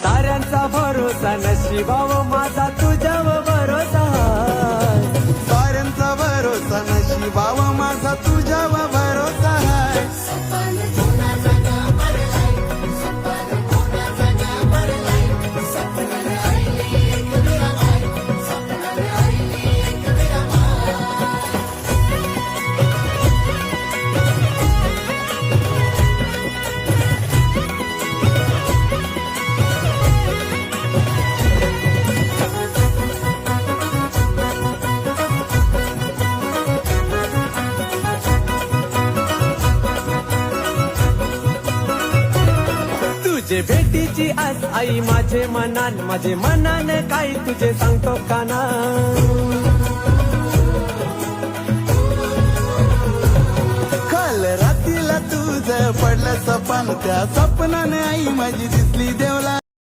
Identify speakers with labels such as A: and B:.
A: ताऱ्यांचा भरोसा नशिबाव माझा तुझ्यावर भरोसा आहे.
B: ताऱ्यांचा भरोसा नशिबाव माझा तुझ्यावर भरोसा आहे.
A: तुझे भेटीची आस आई माझे मनाने काही तुझे सांगतो काना.
B: काल रात्रीला तुझं पडलं सपन त्या सपनाने आई माझी दिसली देवला.